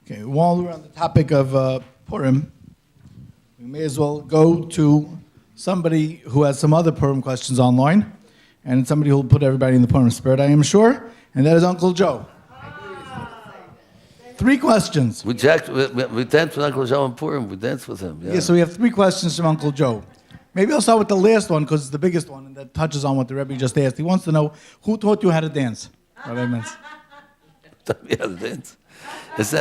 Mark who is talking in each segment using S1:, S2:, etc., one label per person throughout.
S1: Okay, while we're on the topic of Purim, we may as well go to somebody who has some other Purim questions online, and somebody who will put everybody in the Purim spirit, I am sure, and that is Uncle Joe. 3 questions.
S2: We danced with Uncle Joe in Purim. We danced with him.
S1: Yeah, so we have 3 questions from Uncle Joe. Maybe I'll start with the last one because it's the biggest one, and that touches on what the Rebbe just asked. He wants to know, who taught you how to dance? Rabbi Mintz.
S2: Taught me how to dance. Is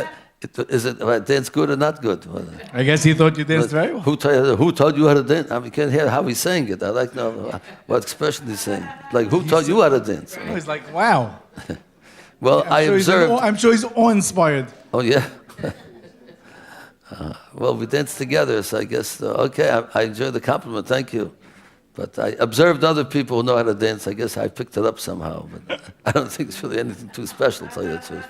S2: it dance good or not good?
S1: I guess he thought you danced very well.
S2: Who taught you how to dance? I mean, you can't hear how he's saying it. I like to know what expression he's saying. Like, who taught you how to dance?
S1: He's like, wow.
S2: Well, I observed.
S1: I'm sure he's awe-inspired.
S2: Oh, yeah? Well, we danced together, so I guess, okay, I enjoyed the compliment, thank you. But I observed other people who know how to dance. I guess I picked it up somehow. But I don't think it's really anything too special, to tell you the truth.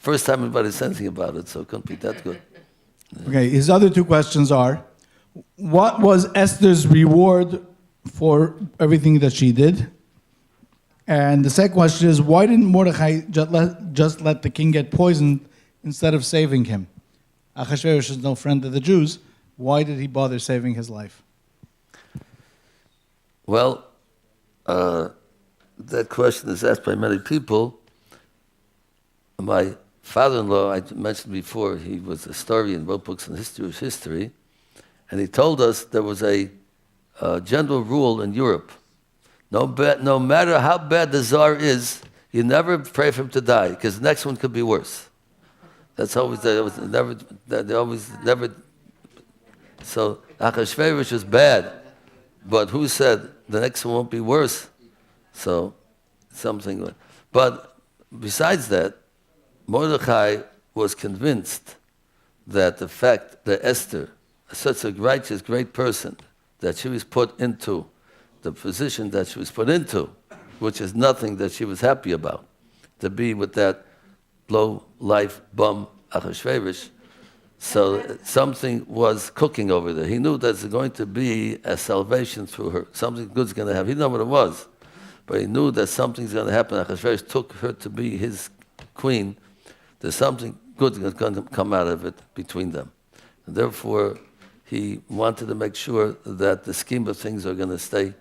S2: First time anybody's said anything about it, so it couldn't be that good. Yeah.
S1: Okay, his other 2 questions are, what was Esther's reward for everything that she did? And the second question is, why didn't Mordechai just let the king get poisoned instead of saving him? Achashvarosh is no friend of the Jews. Why did he bother saving his life?
S2: Well, that question is asked by many people. My father-in-law, I mentioned before, he was a historian, wrote books on Jewish history, and he told us there was a general rule in Europe. No matter how bad the Tsar is, you never pray for him to die, because the next one could be worse. That's always, they always never. So Achashvarosh is bad, but who said the next one won't be worse? So something. But besides that, Mordechai was convinced that the fact that Esther, such a righteous, great person, that she was put into the position that she was put into, which is nothing that she was happy about, to be with that low-life bum Achashvarosh. So something was cooking over there. He knew there's going to be a salvation through her. Something good's going to happen. He didn't know what it was, but he knew that something's going to happen. Achashvarosh took her to be his queen. There's something good going to come out of it between them. And therefore, he wanted to make sure that the scheme of things are going to stay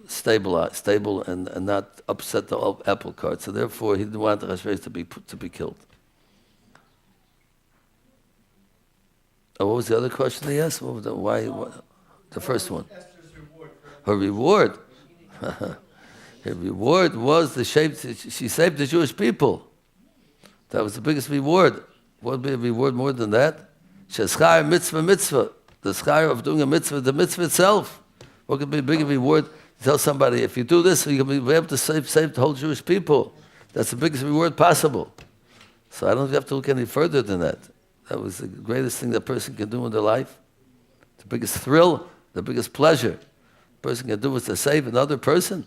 S2: stable and not upset the apple cart. So therefore, he didn't want Achashvarosh to be killed. Oh, what was the other question he asked? What was the first one? Her reward. Her reward was she saved the Jewish people. That was the biggest reward. What would be a reward more than that? Sheschar mitzvah. The schar of doing a mitzvah, the mitzvah itself. What could be a bigger reward? Tell somebody, if you do this, you'll be able to save the whole Jewish people. That's the biggest reward possible. So I don't think you have to look any further than that. That was the greatest thing that a person can do in their life. The biggest thrill, the biggest pleasure a person can do is to save another person.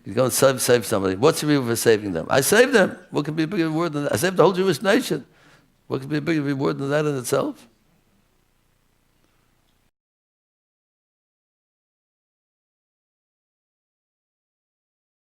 S2: You go and save somebody. What's the reward for saving them? I saved them. What could be a bigger reward than that? I saved the whole Jewish nation. What could be a bigger reward than that in itself?